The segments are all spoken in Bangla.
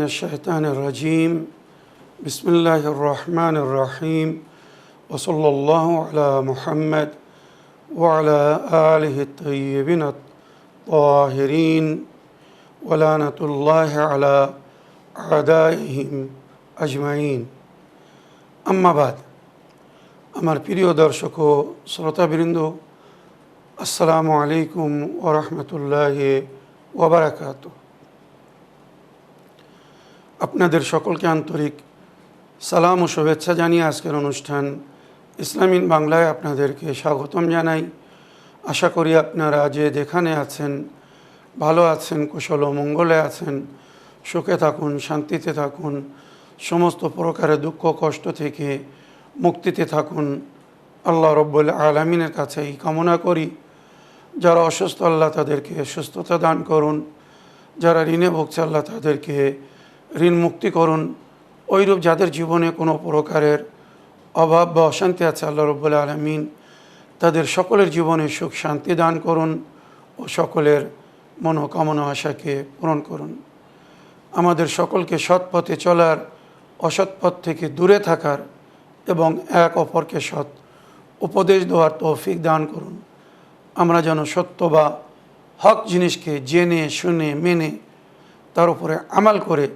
الشيطان الرجيم بسم الله الرحمن الرحيم وصلى الله على محمد وعلى آله الطيبين الطاهرين ولعنة الله على أعدائهم أجمعين أما بعد আমার প্রিয় দর্শক ও শ্রোতাবৃন্দ আসসালামু আলাইকুম ওয়া রাহমাতুল্লাহি ওয়া বারাকাতুহু। আপনাদের সকলকে আন্তরিক সালাম ও শুভেচ্ছা জানিয়ে আজকের অনুষ্ঠান ইসলামিন বাংলায় আপনাদেরকে স্বাগতম জানাই। আশা করি আপনারা যে যেখানে আছেন ভালো আছেন, কুশল ও মঙ্গলে আছেন, সুখে থাকুন, শান্তিতে থাকুন, সমস্ত প্রকারের দুঃখ কষ্ট থেকে মুক্তিতে থাকুন। আল্লাহ রব্বুল আলামিনের কাছে এই কামনা করি। যারা অসুস্থ আল্লাহ তাদেরকে সুস্থতা দান করুন, যারা ঋণে ভুগছে আল্লাহ তাদেরকে ঋণ মুক্তি করুন। ওইরূপ যাদের জীবনে কোনো প্রকারের অভাব বা অশান্তি আছে আল্লাহ রব্বুল আলামিন তাদের সকলের জীবনে সুখ শান্তি দান করুন ও সকলের মনোকামনা আশাকে পূরণ করুন। আমাদের সকলকে সৎ পথে চলার, অসৎ পথ থেকে দূরে থাকার এবং এক অপরকে সৎ উপদেশ দেওয়ার তৌফিক দান করুন। আমরা যেন সত্য বা হক জিনিসকে জেনে শুনে মেনে তার উপরে আমাল করে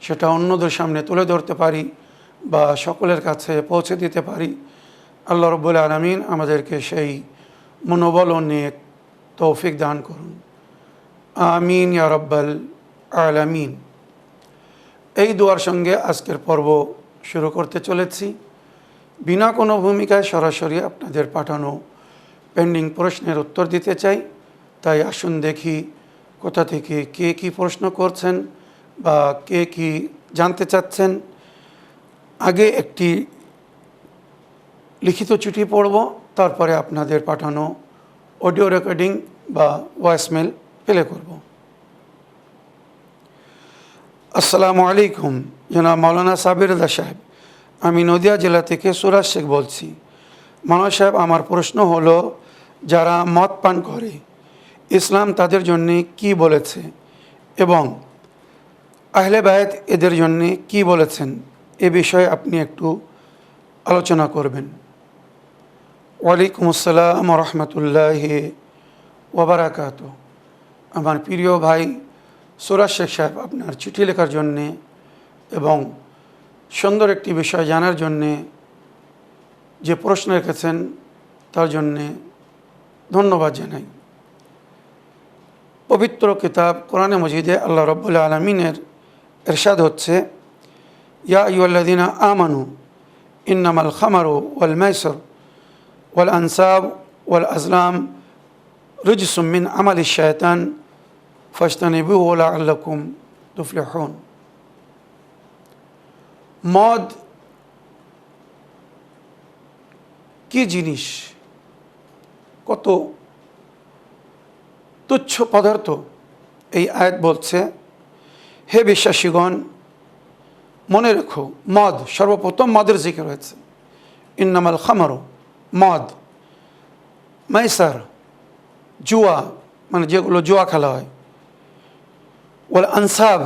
সেটা অন্যদের সামনে তুলে ধরতে পারি বা সকলের কাছে পৌঁছে দিতে পারি। আল্লাহ রব্বুল আলামিন আমাদেরকে সেই মনোবল ও নেক তৌফিক দান করুন। আমিন ইয়া রাব্বাল আলামিন। এই দোয়ার সঙ্গে আজকের পর্ব শুরু করতে চলেছি। বিনা কোনো ভূমিকায় সরাসরি আপনাদের পাঠানো পেন্ডিং প্রশ্নের উত্তর দিতে চাই। তাই আসুন দেখি কোথা থেকে কে কী প্রশ্ন করছেন বা কে কী জানতে চাচ্ছেন। আগে একটি লিখিত চিঠি পড়ব, তারপরে আপনাদের পাঠানো অডিও রেকর্ডিং বা ভয়েসমেল প্লে করব। আসসালামু আলাইকুম, জনাব মাওলানা সাবির রাজা সাহেব। আমি নদিয়া জেলা থেকে সুরাজ শেখ বলছি। মাওলানা সাহেব, আমার প্রশ্ন হলো, যারা মদ পান করে ইসলাম তাদের জন্যে কি বলেছে এবং আহলে বায়ত এদের জন্যে কি বলেছেন, এ বিষয়ে আপনি একটু আলোচনা করবেন। ওয়ালাইকুম আসসালাম ওয়া রাহমাতুল্লাহি ওয়া বারাকাতুহু। আমার প্রিয় ভাই সুরাজ শেখ সাহেব, আপনার চিঠি লেখার জন্যে এবং সুন্দর একটি বিষয় জানার জন্যে যে প্রশ্ন রেখেছেন তার জন্যে ধন্যবাদ জানাই। পবিত্র কিতাব কোরআনে মজিদে আল্লাহ রব্বুল আলামিনের ইরশাদ হচ্ছে, ইয়া আইয়ুহাল্লাযীনা আমানু ইন্নামাল খামারু ওয়াল মাইসির ওয়াল আনসাব ওয়াল আজলাম রিজসুম মিন আমালিশ শায়তান ফাজতানিবুহু লাআল্লাকুম তুফলিহুন। মদ কি জিনিস, কত তুচ্ছ পদার্থ। এই আয়াত বলছে, হে বিশ্বাসীগণ, মনে রেখো মদ, সর্বপ্রথম মদের জিকির হয়েছে। ইন্নামাল খামারু, মদ, মাইসার, জুয়া, মানে যেগুলো জুয়া খেলা হয়, ওয়াল আনসাব,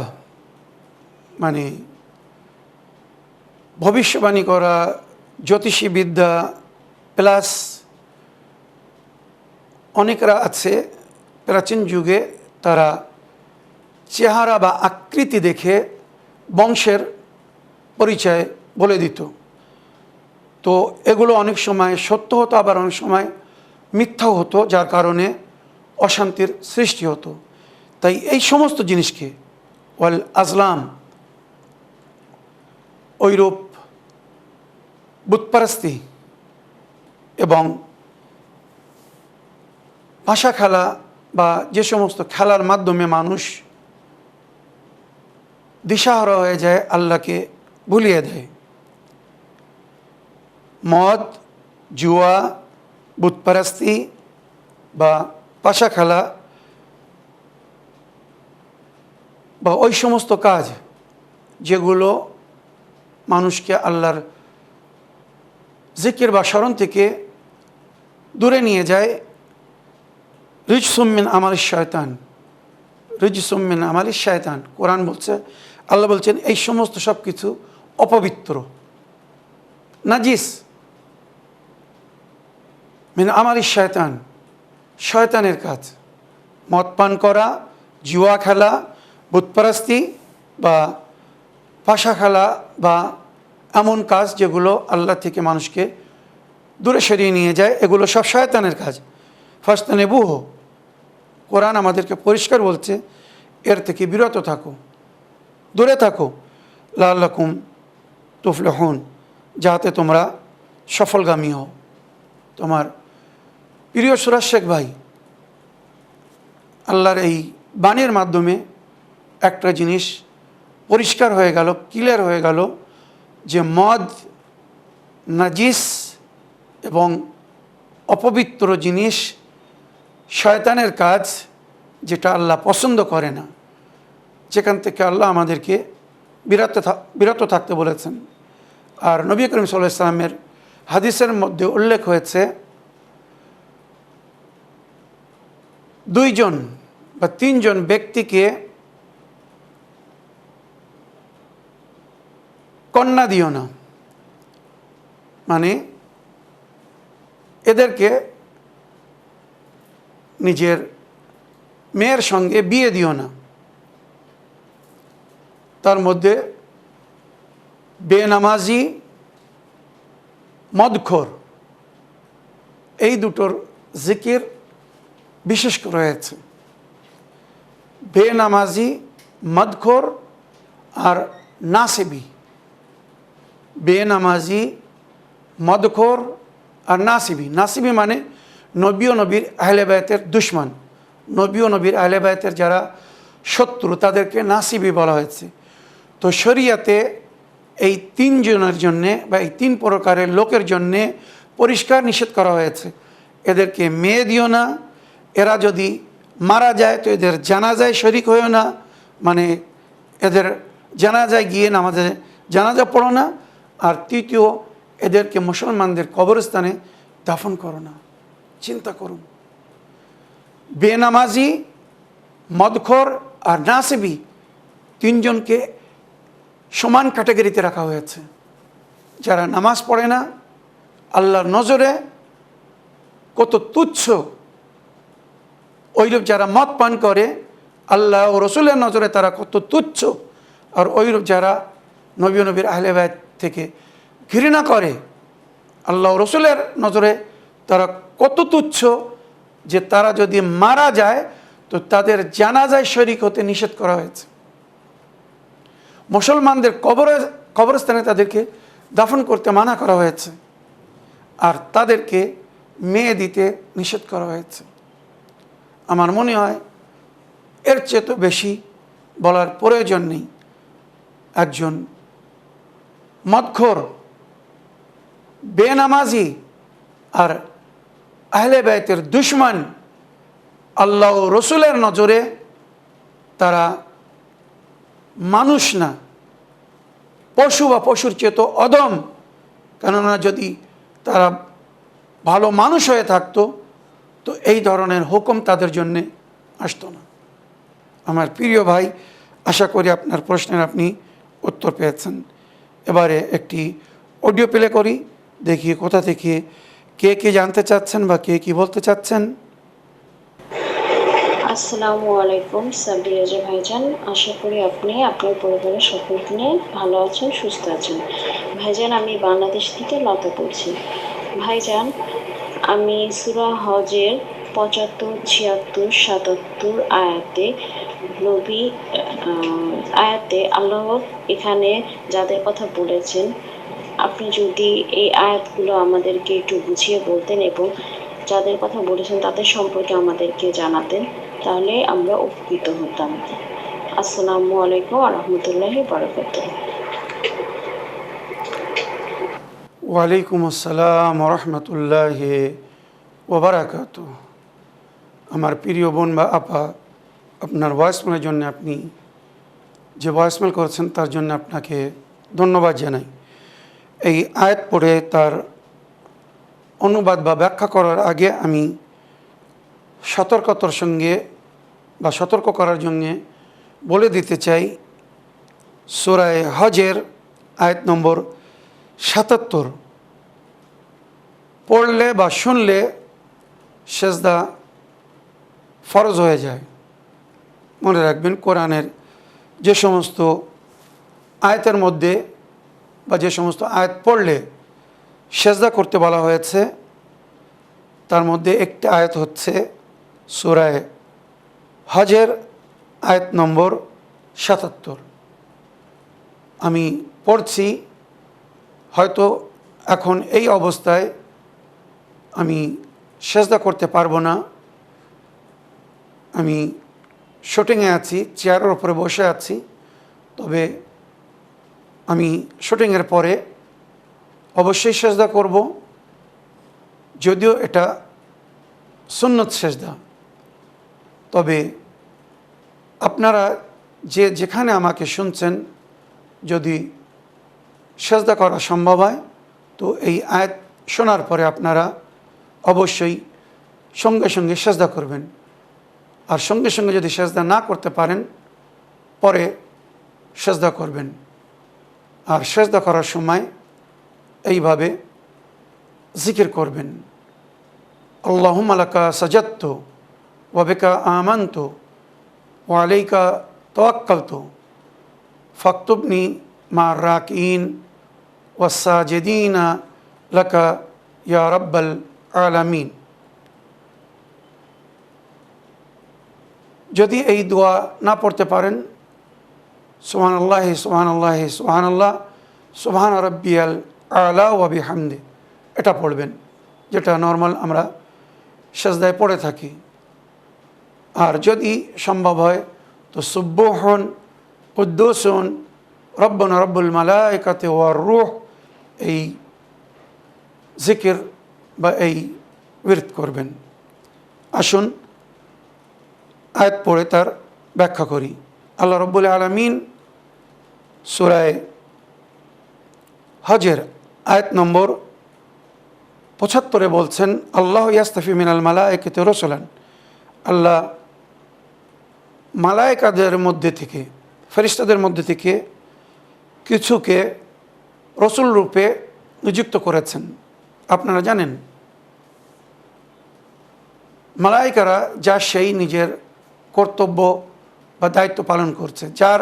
মানে ভবিষ্যবাণী করা, জ্যোতিষী বিদ্যা, প্লাস অনেকরা আছে প্রাচীন যুগে তারা চেহারা বা আকৃতি দেখে বংশের পরিচয় বলে দিত। তো এগুলো অনেক সময় সত্য হতো, আবার অনেক সময় মিথ্যাও হতো, যার কারণে অশান্তির সৃষ্টি হতো। তাই এই সমস্ত জিনিসকে ওয়াল আজলাম, ওইরূপ বুতপারস্তি এবং ভাষা খেলা বা যে সমস্ত খেলার মাধ্যমে মানুষ দিশাহারা হয়ে যায়, আল্লাহকে ভুলিয়ে দেয়, মদ, জুয়া, বুতপারস্তি বা পাশা খেলা বা ওই সমস্ত কাজ যেগুলো মানুষকে আল্লাহর জিকির বা স্মরণ থেকে দূরে নিয়ে যায়, রিজসুম মিন আমালিশ শায়তান, রিজসুম মিন আমালিশ শায়তান। কোরআন বলছে আল্লাহ বলছেন এই সমস্ত সব কিছু অপবিত্র, নাজিস, মিন আমালি শয়তান, শয়তানের কাজ। মদ পান করা, জুয়া খেলা, বুতপারস্তি বা পাশা খেলা বা এমন কাজ যেগুলো আল্লাহ থেকে মানুষকে দূরে সরিয়ে নিয়ে যায়, এগুলো সব শয়তানের কাজ। ফাস্তানেবুহ, কোরআন আমাদেরকে পরিষ্কার বলছে এর থেকে বিরত থাকো, দূরে থাকো। লাআল্লাকুম তুফলিহুন, যাতে তোমরা সফলগামী হও। তোমার প্রিয় সুরাজ শেখ ভাই আল্লাহর এই বাণীর মাধ্যমে একটা জিনিস পরিষ্কার হয়ে গেল, ক্লিয়ার হয়ে গেল যে মদ নাজিস এবং অপবিত্র জিনিস, শয়তানের কাজ, যেটা আল্লাহ পছন্দ করে না, যেখান থেকে আল্লাহ আমাদেরকে বিরত থাকতে বলেছেন। আর নবী করিম সাল্লাল্লাহু আলাইহি ওয়াসাল্লামের হাদিসের মধ্যে উল্লেখ হয়েছে 2 জন বা 3 জন ব্যক্তিকে কন্যা দিও না, মানে এদেরকে নিজের মেয়ের সঙ্গে বিয়ে দিও না। তার মধ্যে বেনামাজি, মদখোর, এই দুটোর জিকির বিশেষ করে রয়েছে। বেনামাজি, মদখোর আর নাসিবি। বেনামাজি, মদখোর আর নাসিবি। নাসিবি মানে নবী ও নবীর আহলে বায়তের দুশমন, নবী ও নবীর আহলে বায়তের যারা শত্রু, তাদেরকে নাসিবি বলা হয়েছে। তো শরিয়াতে এই 3 জনের জন্যে বা এই 3 প্রকারের লোকের জন্যে পরিষ্কার নিষেধ করা হয়েছে। এদেরকে মেয়ে দিও না, এরা যদি মারা যায় তো এদের জানাজায় শরিক হয়েও না, মানে এদের জানাজায় গিয়ে নামাজে জানাজা পড়ো না। আর তৃতীয়, এদেরকে মুসলমানদের কবরস্থানে দাফন করো না। চিন্তা করুন, বেনামাজি, মদখোর আর নাসিবি 3 জনকে সমান ক্যাটাগরিতে রাখা হয়েছে। যারা নামাজ পড়ে না, আল্লাহর নজরে কত তুচ্ছ, ওইরূপ যারা মদ পান করে আল্লাহ ও রসুলের নজরে তারা কত তুচ্ছ, আর ওইরূপ যারা নবী ও নবীর আহলে বায়ত থেকে ঘৃণা করে আল্লাহ ও রসুলের নজরে তারা কত তুচ্ছ যে তারা যদি মারা যায় তো তাদের জানাজায় শরিক হতে নিষেধ করা হয়েছে। মুসলমানদের কবরস্থানে তাদেরকে দাফন করতে মানা করা হয়েছে, আর তাদেরকে মেয়ে দিতে নিষেধ করা হয়েছে। আমার মনে হয় এর চেয়ে তো বেশি বলার প্রয়োজন নেই। একজন মদখোর, বেনামাজি আর আহলে বায়তের দুশমন, আল্লাহ ও রসুলের নজরে তারা মানুষ না, পশু বা পশুর চেয়ে তো অদম। কেননা যদি তারা ভালো মানুষ হয়ে থাকতো তো এই ধরনের হুকুম তাদের জন্যে আসতো না। আমার প্রিয় ভাই, আশা করি আপনার প্রশ্নের আপনি উত্তর পেয়েছেন। এবারে একটি অডিও প্লে করি, দেখি কোথা থেকে কে কে জানতে চাচ্ছেন বা কে কি বলতে চাচ্ছেন। আসসালামু আলাইকুম সাব্বির রাজা ভাইজান, আশা করি আপনি আপনার পরিবারের সকলকে নিয়ে ভালো আছেন, সুস্থ আছেন। ভাইজান, আমি বাংলাদেশ থেকে লতা বলছি। ভাইজান, আমি সূরা হজের 75, 76, 77 আয়াতে আল্লাহ এখানে যাদের কথা বলেছেন, আপনি যদি এই আয়াতগুলো আমাদেরকে একটু বুঝিয়ে বলতেন এবং যাদের কথা বলেছেন তাদের সম্পর্কে আমাদেরকে জানাতেন, তাহলে আমরা উপকৃত হতাম। আসসালামু আলাইকুম ওয়া রাহমাতুল্লাহি ওয়া বারাকাতুহু। ওয়ালাইকুম আসসালাম ওয়া রাহমাতুল্লাহি ওয়া বারাকাতুহু। আমার প্রিয় বোন বা আপা, আপনার ভয়েসমেলের জন্য, আপনি যে ভয়েসমেল করেছেন তার জন্য আপনাকে ধন্যবাদ জানাই। এই আয়াত পড়ে তার অনুবাদ বা ব্যাখ্যা করার আগে আমি সতর্কতার সঙ্গে বা সতর্ক করার জন্যে বলে দিতে চাই সূরা হজের আয়াত নম্বর ৭৭ পড়লে বা শুনলে সেজদা ফরজ হয়ে যায়। মনে রাখবেন, কোরআনের যে সমস্ত আয়াতের মধ্যে বা যে সমস্ত আয়াত পড়লে সেজদা করতে বলা হয়েছে, তার মধ্যে একটি আয়াত হচ্ছে সূরা হজের আয়াত নম্বর ৭৭। আমি পড়ছি, হয়তো এখন এই অবস্থায় আমি সেজদা করতে পারবো না, আমি শুটিংয়ে আছি, চেয়ারের উপরে বসে আছি, তবে আমি শুটিংয়ের পরে অবশ্যই সেজদা করব, যদিও এটা সুন্নত সেজদা। তবে আপনারা যেখানে আমাকে শুনছেন, যদি সেজদা করা সম্ভব হয় তো এই আয়াত শোনার পরে আপনারা অবশ্যই সঙ্গে সঙ্গে সেজদা করবেন। আর সঙ্গে সঙ্গে যদি সেজদা না করতে পারেন, পরে সেজদা করবেন। আর সেজদা করার সময় এইভাবে জিকির করবেন, আল্লাহুম্মা লাকা সাজাদতু ওয়া বিকা আমানতু ওয়া আলাইকা তাওয়াক্কালতু ফাকতুবনি মা'আর রাকিঈন ওয়াস সাজিদিনা লাকা ইয়া রাব্বাল আলামিন। যদি এই দোয়া না পড়তে পারেন, সুবহানাল্লাহি সুবহানাল্লাহি সুবহানাল্লাহ সুবহান রাব্বিয়াল আলা ওয়া বিহামদি, এটা পড়বেন, যেটা নর্মাল আমরা সেজদায় পড়ে থাকি। আর যদি সম্ভব হয় তো সুব্বুহুন কুদ্দুসুন রব্বুনা রব্বুল মালাইকাতি ওয়ার রূহ, এই জিকির বা এই বিরত করবেন। আসুন আয়াত পড়ে তার ব্যাখ্যা করি। আল্লাহ রব্বুল আলামিন সূরা হজের আয়াত নম্বর ৭৫ বলছেন, আল্লাহ ইয়াস্তাফি মিনাল মালাইকাতি রাসূলান, আল্লাহ মালায়েকাদের মধ্যে থেকে, ফেরেশতাদের মধ্যে থেকে কিছুকে রসুল রূপে নিযুক্ত করেছেন। আপনারা জানেন, মালায়েকারা যা সেই নিজের কর্তব্য বা দায়িত্ব পালন করছে, যার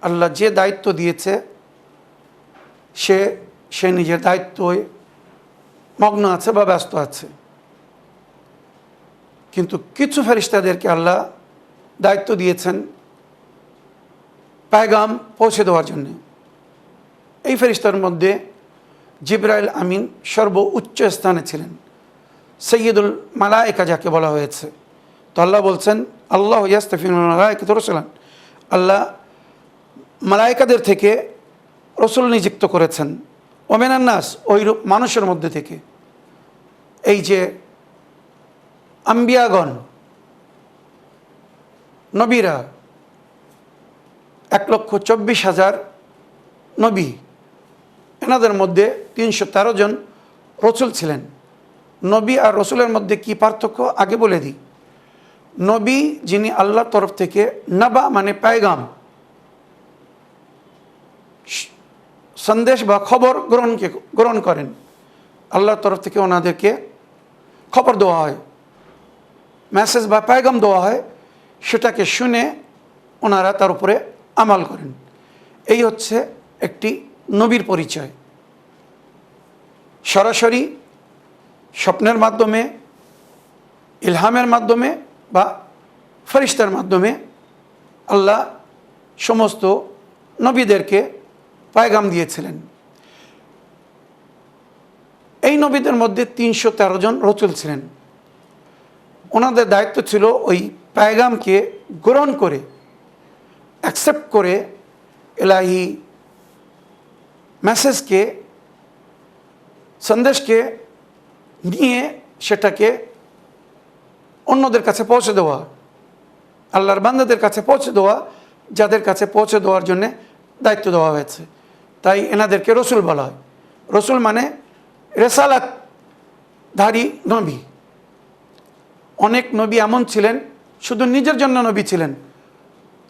আল্লাহ যে দায়িত্ব দিয়েছে সে নিজের দায়িত্বই মগ্ন আছে বা ব্যস্ত আছে। কিন্তু কিছু ফেরেশতাদেরকে আল্লাহ দায়িত্ব দিয়েছেন পায়গাম পৌঁছে দেওয়ার জন্য। এই ফেরেশতার মধ্যে জিবরাইল আমিন সর্বোচ্চ স্থানে ছিলেন, সৈয়দুল মালায়েকা যাকে বলা হয়েছে। তো আল্লাহ বলছেন, আল্লাহ ইয়াস্তাফি মিনাল মালাইকাতি রাসূলান, আল্লাহ মালায়েকাদের থেকে রসুল নিযুক্ত করেছেন, ওয়া মিনান নাস, ওইরূপ মানুষের মধ্যে থেকে। এই যে আম্বিয়াগণ, নবীরা, ১,২৪,০০০ নবী, এনাদের মধ্যে ৩১৩ জন রসুল ছিলেন। নবী আর রসুলের মধ্যে কি পার্থক্য আগে বলে দিই। নবী যিনি আল্লাহর তরফ থেকে, নাবা মানে পায়গাম, সন্দেশ বা খবর গ্রহণ করেন, আল্লাহর তরফ থেকে ওনাদেরকে খবর দেওয়া হয়, মেসেজ বা পায়গাম দেওয়া হয়, সেটাকে শুনে ওনারা তার উপরে আমল করেন। এই হচ্ছে একটি নবীর পরিচয়। সরাসরি স্বপ্নের মাধ্যমে, ইলহামের মাধ্যমে বা ফেরেশতার মাধ্যমে আল্লাহ সমস্ত নবীদেরকে পায়গাম দিয়েছিলেন। এই নবীদের মধ্যে ৩১৩ জন রসুল ছিলেন। ওনাদের দায়িত্ব ছিল ওই পায়গামকে গ্রহণ করে, অ্যাকসেপ্ট করে, ইলাহি মেসেজকে, সন্দেশকে নিয়ে সেটাকে অন্যদের কাছে পৌঁছে দেওয়া, আল্লাহর বান্দাদের কাছে পৌঁছে দেওয়া, যাদের কাছে পৌঁছে দেওয়ার জন্যে দায়িত্ব দেওয়া হয়েছে। তাই এনাদেরকে রসুল বলা হয়। রসুল মানে রেসালাতধারী নবী। অনেক নবী এমন ছিলেন শুধু নিজের জন্য নবী ছিলেন।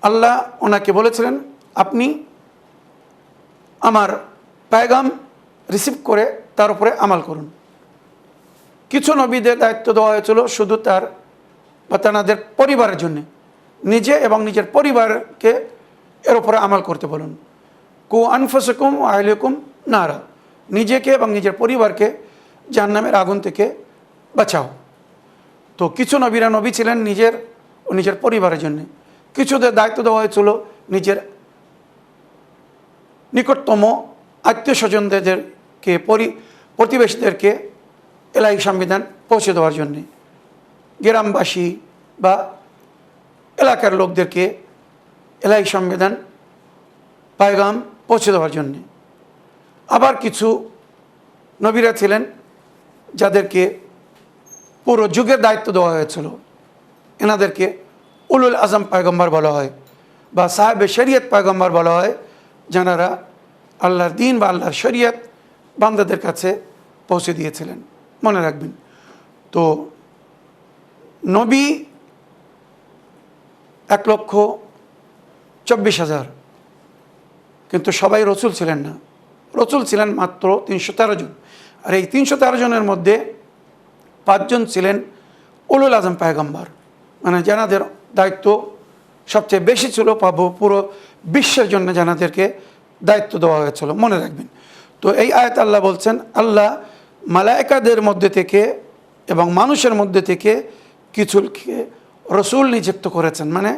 আল্লাহ ওনাকে বলেছিলেন, আপনি আমার পায়গাম রিসিভ করে তার উপরে আমাল করুন। কিছু নবীদের দায়িত্ব দেওয়া হয়েছিল শুধু তার বা তাদের পরিবারের জন্যে, নিজে এবং নিজের পরিবারকে এর উপরে আমাল করতে বলুন। কু আনফুসাকুম ওয়া আহলিকুম নারা, নিজেকে এবং নিজের পরিবারকে জাহান্নামের আগুন থেকে বাঁচাও। তো কিছু নবীরা নবী ছিলেন নিজের ও নিজের পরিবারের জন্য, কিছুদের দায়িত্ব দেওয়া হয়েছিল নিজের নিকটতম আত্মীয় স্বজনদেরকে, প্রতিবেশীদেরকে এলাহি সংবিধান পৌঁছে দেওয়ার জন্যে, গ্রামবাসী বা এলাকার লোকদেরকে এলাহি সংবিধান পায়গাম পৌঁছে দেওয়ার জন্যে। আবার কিছু নবীরা ছিলেন যাদেরকে পুরো যুগের দায়িত্ব দেওয়া হয়েছিল, এনাদেরকে উলুল আজম পয়গম্বর বলা হয় বা সাহেবে শরিয়ত পয়গম্বর বলা হয়, যারা আল্লাহর দিন বা আল্লাহর শরিয়ত বান্দাদের কাছে পৌঁছে দিয়েছিলেন। মনে রাখবেন, তো নবী 1,24,000, কিন্তু সবাই রসুল ছিলেন না। রসুল ছিলেন মাত্র 313 জন। আর এই 313 জনের মধ্যে 5 জন ছিলেন উলুল আজম পয়গম্বর, মানে যাদের দায়িত্ব সবচেয়ে বেশি ছিল, পুরো বিশ্বের জন্য যাদেরকে দায়িত্ব দেওয়া হয়েছিল। মনে রাখবেন, তো এই আয়াত আল্লাহ বলছেন, আল্লাহ মালায়েকাদের মধ্যে থেকে এবং মানুষের মধ্যে থেকে কিছুকে রসুল নিযুক্ত করেছেন, মানে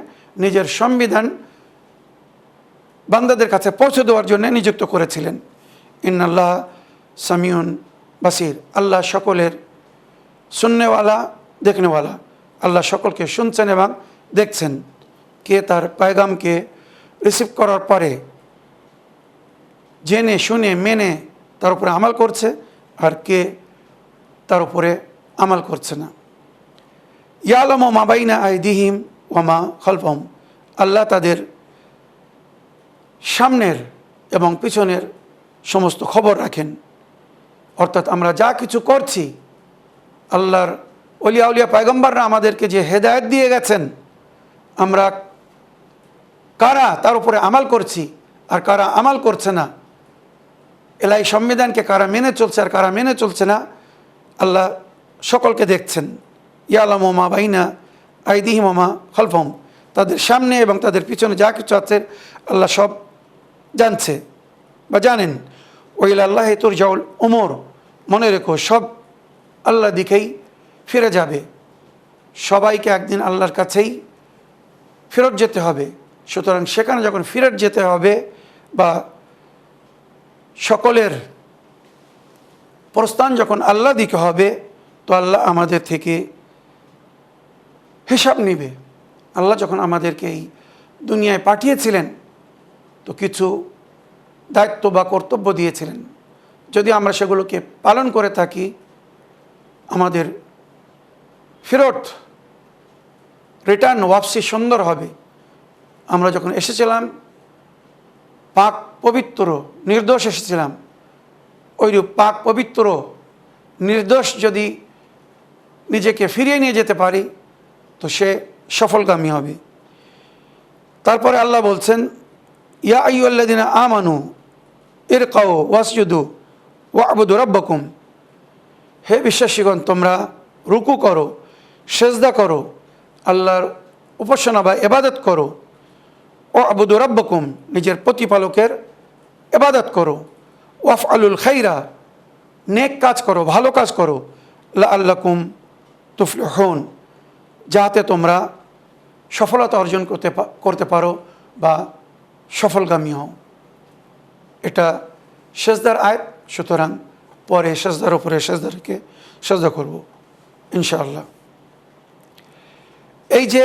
নিজের সংবিধান বান্দাদের কাছে পৌঁছে দেওয়ার জন্য নিযুক্ত করেছিলেন। ইন্নাল্লাহ সামিউন বাসির, আল্লাহ সকলের শুননেওয়ালা দেখনেওয়ালা, আল্লাহ সকলকে শুনছেন এবং দেখছেন। কে তার পায়গামকে রিসিভ করার পরে জেনে শুনে মেনে তার উপরে আমাল করছে, আর কে তার উপরে আমাল করছে না। ইয়ালামু মা বাইনা আইদিহিম ওয়া মা খালফাহুম, আল্লাহ তাদের সামনের এবং পিছনের সমস্ত খবর রাখেন। অর্থাৎ আমরা যা কিছু করছি, আল্লাহর ওলিয়া উলিয়া পয়গম্বররা আমাদেরকে যে হেদায়েত দিয়ে গেছেন, আমরা কারা তার উপরে আমাল করছি আর কারা আমাল করছে না, এলাই সংবিধানকে কারা মেনে চলছে আর কারা মেনে চলছে না, আল্লাহ সকলকে দেখছেন। ইয়ালামু মা বাইনা আইদিহিম ওয়া মা খালফাহুম, তাদের সামনে এবং তাদের পিছনে যা কিছু আছে আল্লাহ সব জানছে বা জানেন। ওইলা আল্লাহ তুরজাউল উমুর, মনে রেখো সব আল্লাহ দিকেই ফিরে যাবে, সবাইকে একদিন আল্লাহর কাছেই ফেরত যেতে হবে। সুতরাং সেখানে যখন ফেরত যেতে হবে বা সকলের প্রস্থান যখন আল্লাহ দিকে হবে, তো আল্লাহ আমাদের থেকে হিসাব নেবে। আল্লাহ যখন আমাদেরকে এই দুনিয়ায় পাঠিয়েছিলেন, তো কিছু দায়িত্ব বা কর্তব্য দিয়েছিলেন, যদি আমরা সেগুলোকে পালন করে থাকি, আমাদের ফেরত রিটার্ন ওয়াপসি সুন্দর হবে। আমরা যখন এসেছিলাম পাক পবিত্র নির্দোষ এসেছিলাম, ওইরূপ পাক পবিত্র নির্দোষ যদি নিজেকে ফিরিয়ে নিয়ে যেতে পারি, তো সে সফলগামী হবে। তারপরে আল্লাহ বলছেন, ইয়া আইয়ুহাল্লাযীনা আমানু ইরকাউ ওয়াসজুদু ওয়া'বুদু রাব্বাকুম, হে বিশ্বাসীগণ তোমরা রুকু করো, সেজদা করো, আল্লাহর উপাসনা বা ইবাদত করো। ওয়া'বুদু রাব্বাকুম, নিজের প্রতিপালকের ইবাদত করো। ওয়াফআলুল খাইরা, নেক কাজ করো, ভালো কাজ করো। লাআল্লাকুম তুফলিহুন, যাতে তোমরা সফলতা অর্জন করতে পারো বা সফলগামী হও। এটা সেজদার আয়াত, সুতরাং পরে সেজদার উপরে সেজদা রেখে সেজদা করব ইনশাআল্লাহ। এই যে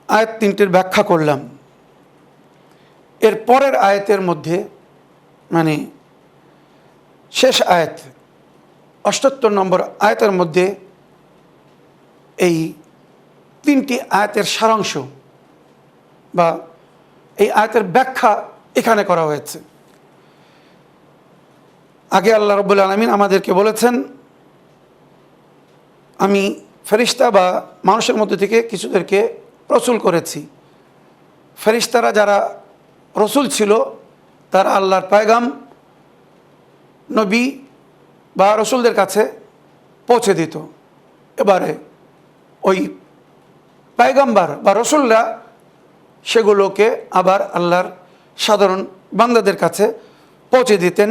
আয়াত তিনটির ব্যাখ্যা করলাম, এর পরের আয়াতের মধ্যে, মানে শেষ আয়াত 78 নম্বর আয়াতের মধ্যে এই তিনটি আয়াতের সারাংশ বা এই আয়াতের ব্যাখ্যা এখানে করা হয়েছে। আগে আল্লাহ রাব্বুল আলামিন আমাদেরকে বলেছেন, আমি ফেরেশতা বা মানুষের মধ্যে থেকে কিছুদেরকে রসুল করেছি। ফেরেশতারা যারা রসুল ছিল, তারা আল্লাহর পয়গাম নবী বা রসুলদের কাছে পৌঁছে দিত। এবারে ওই পয়গম্বর বা রসুলরা সেগুলোকে আবার আল্লাহর সাধারণ বান্দাদের কাছে পৌঁছে দিতেন,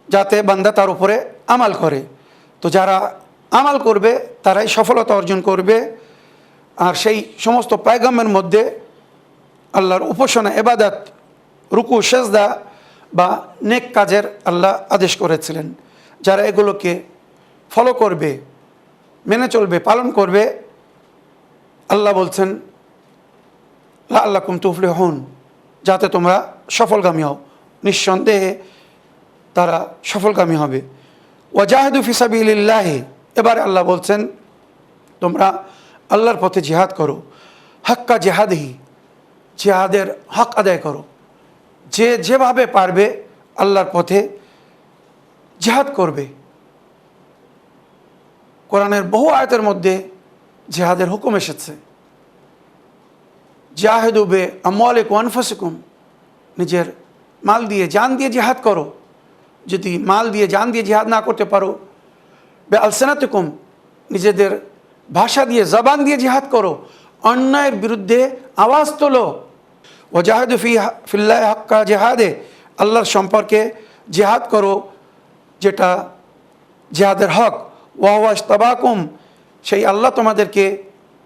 যাতে বান্দা তার উপরে আমাল করে। তো যারা আমাল করবে তারাই সফলতা অর্জন করবে। আর সেই সমস্ত পয়গম্বরের মধ্যে আল্লাহর উপাসনা, ইবাদত, রুকু, সেজদা বা নেক কাজের আল্লাহ আদেশ করেছিলেন। যারা এগুলোকে ফলো করবে, মেনে চলবে, পালন করবে, আল্লাহ বলছেন লাআল্লাকুম তুফলিহুন, যাতে তোমরা সফলগামী হও। নিঃসন্দেহে তারা সফলগামী হবে। ওয়াজাহিদু ফি সাবিলিল্লাহি, এবারে আল্লাহ বলছেন তোমরা আল্লাহর পথে জিহাদ করো। হাক্কা জিহাদিহি, জিহাদের হক আদায় করো। যে যেভাবে পারবে আল্লাহর পথে জিহাদ করবে। কোরআনের বহু আয়াতের মধ্যে জিহাদের হুকুম এসেছে। জাহেদু বে আমওয়ালিকুম ওয়া আনফুসিকুম, নিজের মাল দিয়ে, জান দিয়ে জিহাদ করো। যদি মাল দিয়ে, জান দিয়ে জিহাদ না করতে পারো, বে আলসানাতিকুম, নিজেদের ভাষা দিয়ে, জবান দিয়ে জিহাদ করো। অন্যায়ের বিরুদ্ধে আওয়াজ তোলো। ওয়াজাহিদু ফিল্লাহি হাক্কা জিহাদে, আল্লাহর সম্পর্কে জিহাদ করো, যেটা জিহাদের হক। ওয়া হুয়া ইজতাবাকুম, সেই আল্লাহ তোমাদেরকে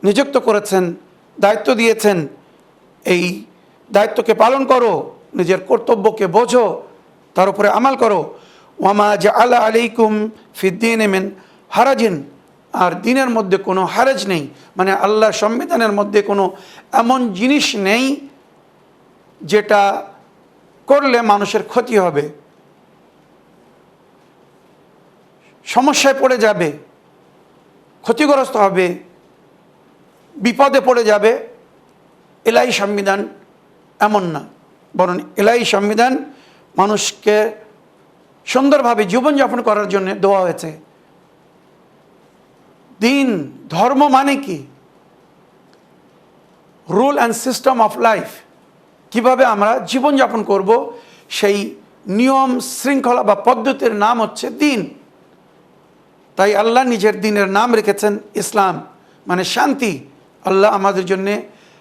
নিযুক্ত করেছেন, দায়িত্ব দিয়েছেন। এই দায়িত্বকে পালন করো, নিজের কর্তব্যকে বোঝো, তার উপরে আমাল করো। ওয়ামা জাআলা আলাইকুম ফিদ্দীনে মিন হারাজিন, আর দিনের মধ্যে কোনো হারাজ নেই, মানে আল্লাহর সংবিধানের মধ্যে কোনো এমন জিনিস নেই যেটা করলে মানুষের ক্ষতি হবে, সমস্যায় পড়ে যাবে, ক্ষতিগ্রস্ত হবে, বিপদে পড়ে যাবে। এলাহি সংবিধান এমন না, বরং এলাহি সংবিধান মানুষকে সুন্দরভাবে জীবনযাপন করার জন্য দেওয়া হয়েছে। দিন, ধর্ম মানে কি? Rule and system of life, কিভাবে আমরা জীবনযাপন করব, সেই নিয়ম শৃঙ্খলা বা পদ্ধতির নাম হচ্ছে দিন। তাই আল্লাহ নিজের দিনের নাম রেখেছেন ইসলাম, মানে শান্তি। আল্লাহ আমাদের জন্য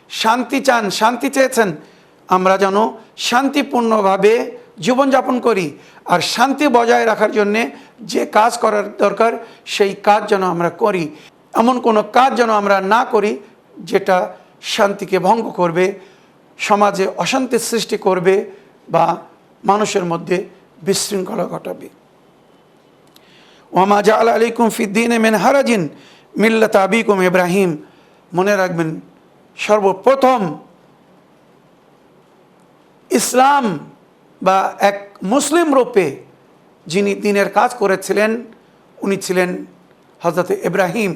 শান্তি চান, শান্তি চেয়েছেন। আমরা যেন শান্তিপূর্ণভাবে জীবনযাপন করি। আর শান্তি বজায় রাখার জন্যে যে কাজ করার দরকার সেই কাজ যেন আমরা করি। এমন কোনো কাজ যেন আমরা না করি যেটা শান্তিকে ভঙ্গ করবে, সমাজে অশান্তির সৃষ্টি করবে বা মানুষের মধ্যে বিশৃঙ্খলা ঘটাবে। ওয়ামা জাআলা আলাইকুম ফিদ্দীনে মিন হারাজিন মিল্লাতা আবিকুম ইব্রাহিম, মনে রাখবেন সর্বপ্রথম ইসলাম বা এক মুসলিম রূপে যিনি দ্বীনের কাজ করেছিলেন উনি ছিলেন হযরত ইব্রাহিম।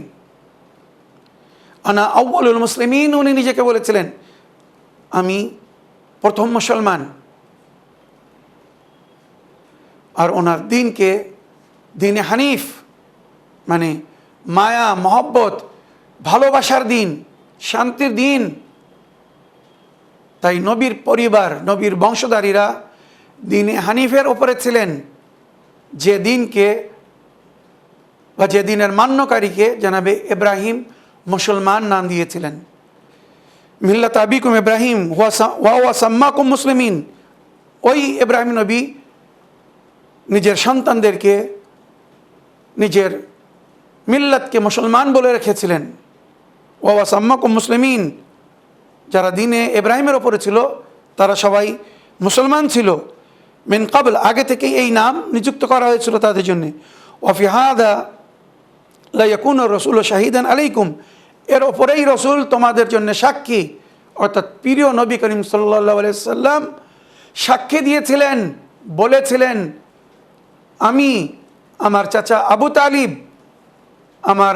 আনা আউয়ালুল মুসলিমিন, উনি নিজেকে বলেছিলেন আমি প্রথম মুসলমান। আর ওনার দিনকে দিনে হানিফ, মানে মায়া, মহব্বত, ভালোবাসার দিন, শান্তির দিন। তাই নবীর পরিবার, নবীর বংশধারীরা দিনে হানিফের ওপরে ছিলেন। যে দিনকে বা যে দিনের মান্যকারীকে জানাবে ইব্রাহিম মুসলমান নাম দিয়েছিলেন। মিল্লাত আবিকুম ইব্রাহিম ওয়া সাম্মাকুম মুসলিমিন, ওই ইব্রাহিম নবী নিজের সন্তানদেরকে নিজের মিল্লাতকে মুসলমান বলে রেখেছিলেন। ওয়া সাম্মাকুম মুসলিমিন, যারা দিনে ইব্রাহিমের ওপরে ছিল তারা সবাই মুসলমান ছিল। মিন কাবল, আগে থেকেই এই নাম নিযুক্ত করা হয়েছিল তাদের জন্য। ওয়া ফি হাদা লা ইয়াকুনু রাসূলু শাহিদান আলাইকুম, এর ওপরেই রসুল তোমাদের জন্য সাক্ষী, অর্থাৎ প্রিয় নবী করিম সাল্লাল্লাহু আলাইহি সাল্লাম সাক্ষী দিয়েছিলেন, বলেছিলেন আমি, আমার চাচা আবু তালিব, আমার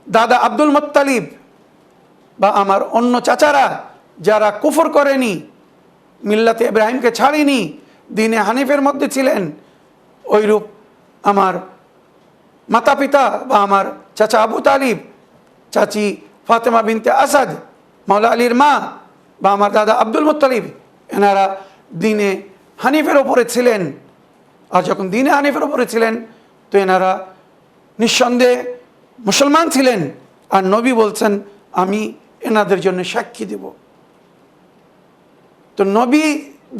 দাদা আব্দুল মুত্তালিব বা আমার অন্য চাচারা যারা কুফর করেনি, মিল্লাতে ইব্রাহিমকে ছাড়েনি, দিনে হানিফের মধ্যে ছিলেন, ওইরূপ আমার মাতা পিতা বা আমার চাচা আবু তালিব, চাচি ফাতেমা বিনতে আসাদ, মাওলা আলীর মা বা আমার দাদা আব্দুল মুত্তালিব, এনারা দিনে হানিফের ওপরে ছিলেন। আর যখন দ্বীনে হানিফের উপরে ছিলেন তো এনারা নিঃসন্দেহে মুসলমান ছিলেন। আর নবী বলছেন আমি এনাদের জন্য সাক্ষী দেব। তো নবী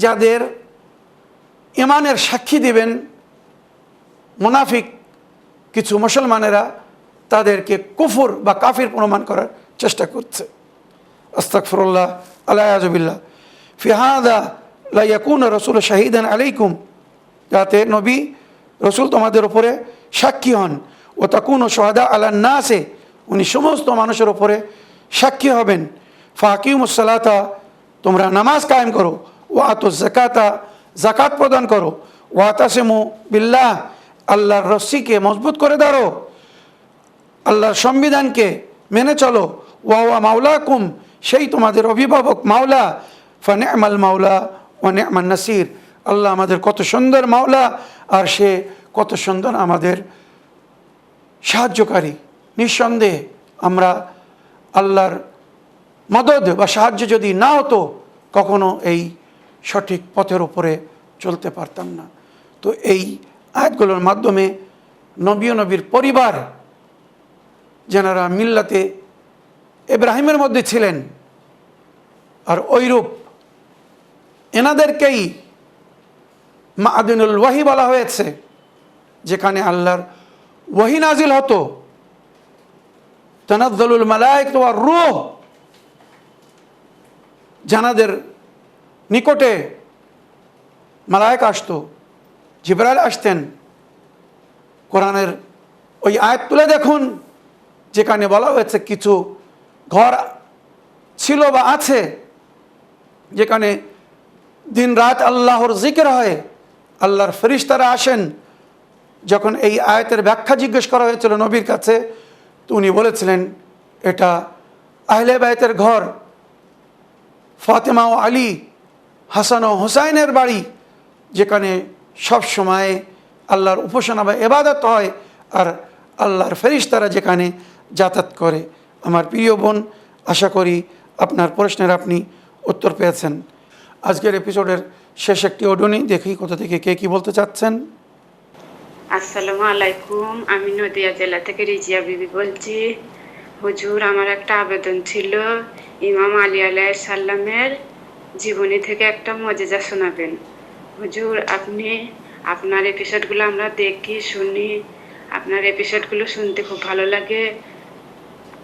যাদের ইমানের সাক্ষী দিবেন, মুনাফিক কিছু মুসলমানেরা তাদেরকে কুফর বা কাফির প্রমাণ করার চেষ্টা করছে। আস্তাগফিরুল্লাহ আলাইয়াজুবিল্লাহ। ফি হাযা লা ইয়াকুনু রাসূলু শাহীদান আলাইকুম, যাতে নবী রসুল তোমাদের উপরে সাক্ষী হন। ও তাকুনু শুহাদা আলান নাসে, উনি সমস্ত মানুষের উপরে সাক্ষী হবেন। ফাকিমুস সালাতা, তোমরা নামাজ কায়েম করো। ও আতুজ যাকাতা, যাকাত প্রদান করো। ও আতাসিমু বিল্লাহ, আল্লাহর রস্সিকে মজবুত করে ধরো, আল্লাহর সংবিধানকে মেনে চলো। ওয়া ওয়া মাওলাকুম, সেই তোমাদের অভিভাবক মাওলা। ফানি'মাল মাওলা ওয়া নি'মান নাসির, আল্লাহ আমাদের কত সুন্দর মাওলা আর সে কত সুন্দর আমাদের সাহায্যকারী। নিঃসন্দেহে আমরা আল্লাহর মদদ বা সাহায্য যদি না হতো কখনো এই সঠিক পথের উপরে চলতে পারতাম না। তো এই আয়াতগুলোর মাধ্যমে নবী ও নবীর পরিবার যারা মিল্লাতে ইব্রাহিমের মধ্যে ছিলেন, আর ওইরূপ এনাদেরকেই মাআদিনুল ওয়াহি বলা হয়েছে, যেখানে আল্লাহর ওয়াহি নাজিল হতো। তানাজ্জালুল মালায়েকাতু ওয়ার রূহ, জানাদের নিকটে মালায়েকা আসতো, জিবরাইল আসতেন। কোরআনের ওই আয়াত তুলে দেখুন, যেখানে বলা হয়েছে কিছু ঘর ছিল বা আছে যেখানে দিন রাত আল্লাহর জিকির হয়, আল্লাহর ফেরেশতারা আসেন। যখন এই আয়াতের ব্যাখ্যা জিজ্ঞেস করা হয়েছিল নবীর কাছে, তো উনি বলেছিলেন এটা আহলে বাইতের ঘর, ফাতেমা ও আলী, হাসান ও হুসাইনের বাড়ি, যেখানে সব সময় আল্লাহর উপাসনা বা ইবাদত হয়, আর আল্লাহর ফেরেশতারা যেখানে যাতায়াত করে। আমার প্রিয় বোন, আশা করি আপনার প্রশ্নের আপনি উত্তর পেয়েছেন। আজকের এপিসোডের শেষ একটি অডিও নেই, দেখি কোথা থেকে কে কি বলতে চাচ্ছেন। আসসালামু আলাইকুম, আমি নদিয়া জেলা থেকে রিজিয়া বিবি বলছি। হুজুর, আমার একটা আবেদন ছিল, ইমাম আলী আলাইহিস সালামের জীবনী থেকে একটা মজেজা শোনাবেন। হুজুর, আপনি আপনার এপিসোডগুলো আমরা দেখি শুনি, আপনার এপিসোডগুলো শুনতে খুব ভালো লাগে।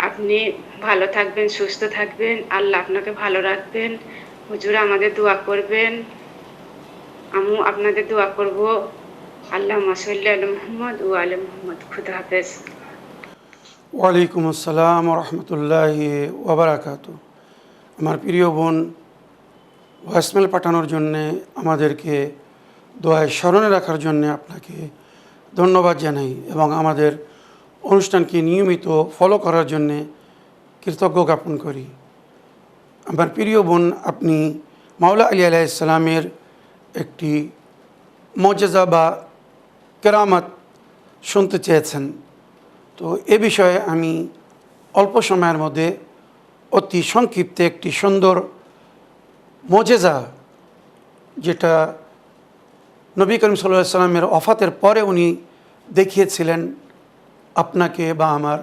আপনি ভালো থাকবেন, সুস্থ থাকবেন, আল্লাহ আপনাকে ভালো রাখবেন। হুজুর, আমাদের দোয়া করবেন, আমি আপনাদের দোয়া করব। আল্লাহুম্মা সাল্লি আলা মুহাম্মদ ওয়া আলা মুহাম্মদ। খুদা হাফেজ। ওয়ালাইকুম আসসালাম ওয়া রাহমাতুল্লাহি ওয়া বারাকাতুহু। আমার প্রিয় বোন, ভয়েসমেল পাঠানোর জন্যে, আমাদেরকে দোয়ায় স্মরণে রাখার জন্যে আপনাকে ধন্যবাদ জানাই এবং আমাদের অনুষ্ঠানকে নিয়মিত ফলো করার জন্যে কৃতজ্ঞ জ্ঞাপন করি। আমার প্রিয় বোন, আপনি মাওলা আলী আলাইহিস সালামের একটি মজেজা বা কেরামত শুনতে চেয়েছেন। তো এ বিষয়ে আমি অল্প সময়ের মধ্যে অতি সংক্ষিপ্তে একটি সুন্দর মজেজা, যেটা নবী করিম সাল্লাল্লাহু আলাইহি সাল্লামের ওফাতের পরে উনি দেখিয়েছিলেন, আপনাকে বা আমার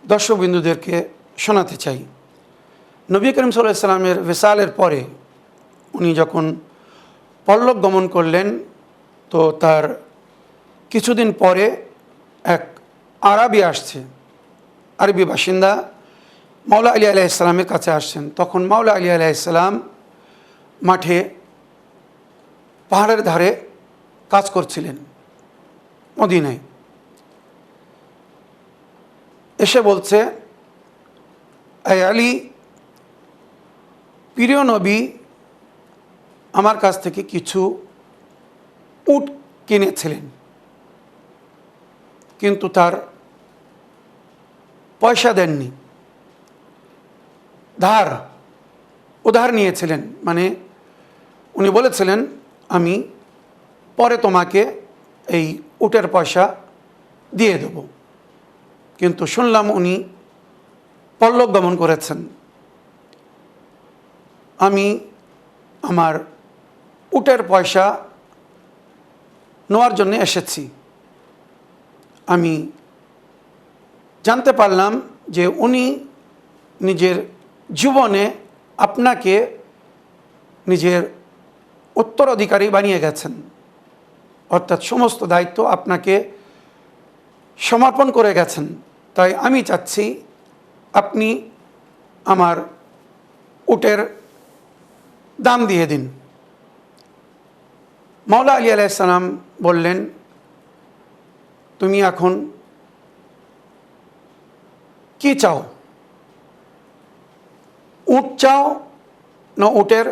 দর্শকবিন্দুদেরকে শোনাতে চাই। নবী করিম সাল্লাল্লাহু আলাইহি সাল্লামের ভিসালের পরে উনি যখন পরলোক গমন করলেন, তো তার কিছুদিন পরে এক আরবি আসছে, আরবি বাসিন্দা মাওলা আলী আলাইহিস সালামের কাছে আসছেন। তখন মাওলা আলী আলাইহিস সালাম মাঠে পাহাড়ের ধারে কাজ করছিলেন মদিনায়। এসে বলছে, আয় আলী, প্রিয় নবী আমার কাছ থেকে কিছু উট কিনেছিলেন, কিন্তু তার পয়সা দেননি, উধার নিয়েছিলেন। মানে উনি বলেছিলেন আমি পরে তোমাকে এই উটের পয়সা দিয়ে দেব, কিন্তু শুনলাম উনি পরলোক গমন করেছেন। আমি আমার উটের পয়সা নেওয়ার জন্য এসেছি। আমি জানতে পারলাম যে উনি নিজের জীবনে আপনাকে নিজের উত্তরাধিকারী বানিয়ে গেছেন, অর্থাৎ সমস্ত দায়িত্ব আপনাকে সমর্পণ করে গেছেন। তাই আমি চাচ্ছি আপনি আমার উটের দাম দিয়ে দিন। মাওলা আলী আলাইহিস সালাম বললেন, তুমি এখন কি চাও? উট চাও না উটের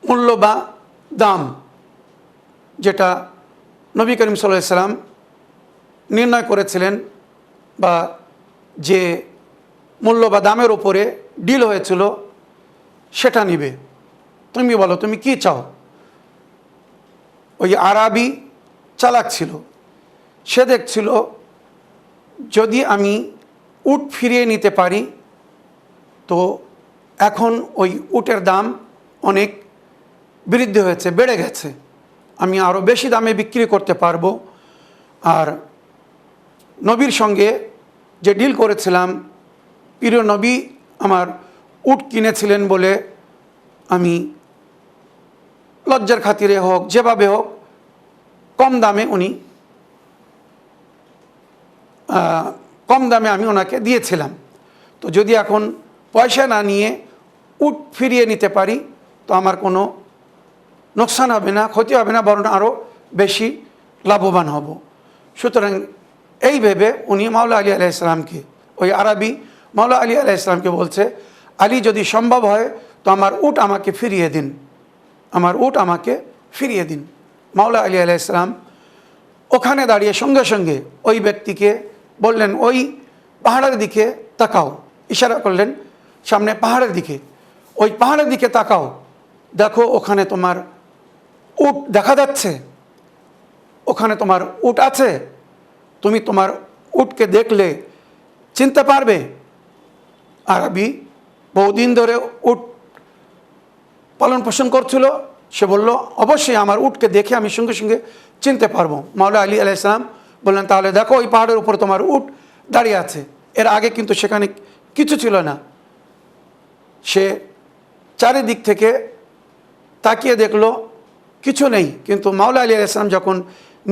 মূল্য বা দাম, যেটা নবী করিম সাল্লাল্লাহু আলাইহি সাল্লাম নির্ণয় করেছিলেন, বা যে মূল্য বা দামের উপরে ডিল হয়েছিল সেটা নিবে? তুমি বলো, তুমি কি চাও? ওই আরাবি চালাক ছিল, সে দেখছিল যদি আমি উট ফিরিয়ে নিতে পারি তো এখন ওই উটের দাম অনেক বৃদ্ধি হয়েছে, বেড়ে গেছে, আমি আরও বেশি দামে বিক্রি করতে পারবো। আর নবীর সঙ্গে যে ডিল করেছিলাম, প্রিয় নবী আমার উট কিনেছিলেন বলে আমি লজ্জার খাতিরে হোক, যেভাবে হোক, কম দামে আমি ওনাকে দিয়েছিলাম। তো যদি এখন পয়সা না নিয়ে উট ফিরিয়ে নিতে পারি তো আমার কোনো নোকসান হবে না, ক্ষতি হবে না, বরং আরও বেশি লাভবান হব। সুতরাং এই ভেবে উনি মাওলা আলী আলাইহিস সালামকে, ওই আরবি মাওলা আলী আলাইহিস সালামকে বলছে, আলী যদি সম্ভব হয় তো আমার উট আমাকে ফিরিয়ে দিন, আমার উট আমাকে ফিরিয়ে দিন। মাওলা আলী আলাইহিস সালাম ওখানে দাঁড়িয়ে সঙ্গে সঙ্গে ওই ব্যক্তিকে বললেন, ওই পাহাড়ের দিকে তাকাও, ইশারা করলেন সামনে পাহাড়ের দিকে, ওই পাহাড়ের দিকে তাকাও, দেখো ওখানে তোমার উট দেখা যাচ্ছে, ওখানে তোমার উট আছে, তুমি তোমার উটকে দেখলে চিনতে পারবে? আরবি বহুদিন ধরে উট পালন পোষণ করছিল, সে বলল, অবশ্যই আমার উটকে দেখে আমি সঙ্গে সঙ্গে চিনতে পারবো। মাওলা আলী আলাইহিস সালাম বললেন, তাহলে দেখো ওই পাহাড়ের উপরে তোমার উট দাঁড়িয়ে আছে। এর আগে কিন্তু সেখানে কিছু ছিল না। সে চারিদিক থেকে তাকিয়ে দেখলো কিছু নেই, কিন্তু মাওলা আলী আলাইহিস সালাম যখন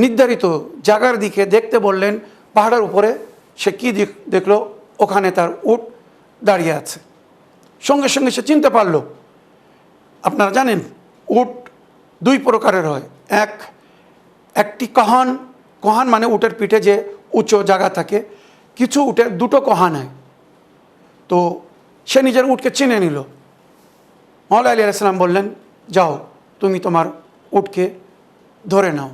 নির্ধারিত জায়গার দিকে দেখতে বললেন পাহাড়ের উপরে, সে কি দেখলো? ওখানে তার উট দাঁড়িয়ে আছে। সঙ্গে সঙ্গে সে চিনতে পারলো। আপনারা জানেন উট দুই প্রকারের হয়, একটি কহান, কহান মানে উটের পিঠে যে উঁচু জায়গা থাকে, কিছু উটের দুটো কহান হয়। তো সে নিজের উটকে চিনে নিল। মাওলা আলী আলাইহিস সালাম বললেন, যাও তুমি তোমার উটকে ধরে নাও।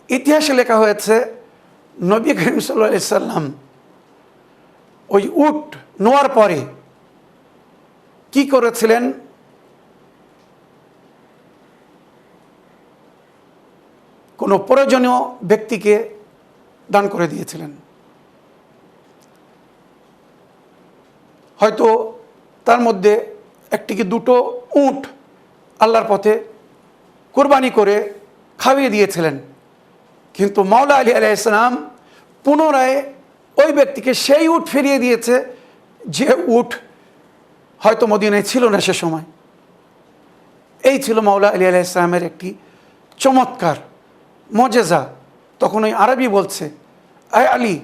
ইতিহাসে লেখা হয়েছে নবী করিম সাল্লাল্লাহু আলাইহি সাল্লাম ওই উট নেওয়ার পরে কি করেছিলেন? কোনো প্রয়োজনীয় ব্যক্তিকে দান করে দিয়েছিলেন। হয়তো তার মধ্যে একটি কি দুটো উট আল্লাহর পথে কোরবানি করে খাইয়ে দিয়েছিলেন। কিন্তু মাওলা আলী আলাইহিস সালাম পুনরায় ওই ব্যক্তিকে সেই উট ফিরিয়ে দিয়েছে যে উট হয়তো মদিনায় ছিল না সে সময়। এই ছিল মাওলা আলী আলাইহিস সালামের একটি চমৎকার মজেজা। তখন ওই আরবি বলছে, আয় আলী,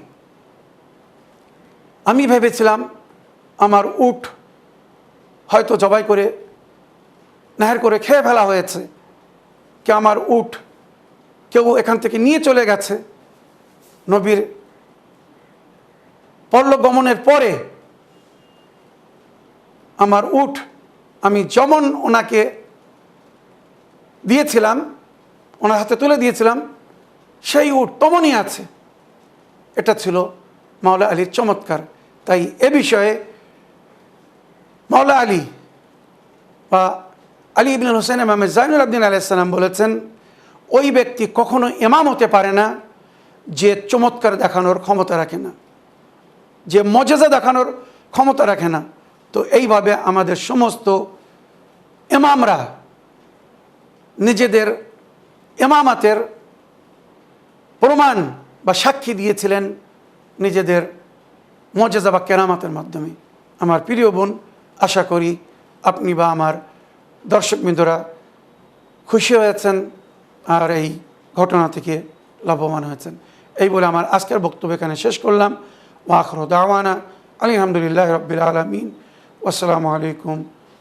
আমি ভেবেছিলাম আমার উট হয়তো জবাই করে নাহের করে খেয়ে ফেলা হয়েছে, কি আমার উট কেউ এখান থেকে নিয়ে চলে গেছে। নবীর পরলোক গমনের পরে আমার উট আমি যেমন ওনাকে দিয়েছিলাম, ওনার হাতে তুলে দিয়েছিলাম, সেই উট তেমনই আছে। এটা ছিল মাওলা আলীর চমৎকার। তাই এ বিষয়ে মাওলা আলী বা আলী ইবনুল হোসেন ইমাম জাইনুল আবদিন আলাইহিস সালাম বলেছেন, ওই ব্যক্তি কখনো ইমাম হতে পারে না যে চমৎকার দেখানোর ক্ষমতা রাখে না, যে মজেজা দেখানোর ক্ষমতা রাখে না। তো এইভাবে আমাদের সমস্ত ইমামরা নিজেদের ইমামাতের প্রমাণ বা সাক্ষী দিয়েছিলেন নিজেদের মুজিজা বা কেরামাতের মাধ্যমে। আমার প্রিয় বোন, আশা করি আপনি বা আমার দর্শকবৃন্দরা খুশি হয়েছেন আর এই ঘটনা থেকে লাভবান হয়েছেন। এই বলে আমার আজকের বক্তব্য এখানে শেষ করলাম। ওয়া আখিরু দাওয়ানা আলহামদুলিল্লাহি রাব্বিল আলামিন। আসসালামু আলাইকুম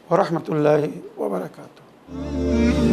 ওয়া রাহমাতুল্লাহি ওয়া বারাকাতুহু।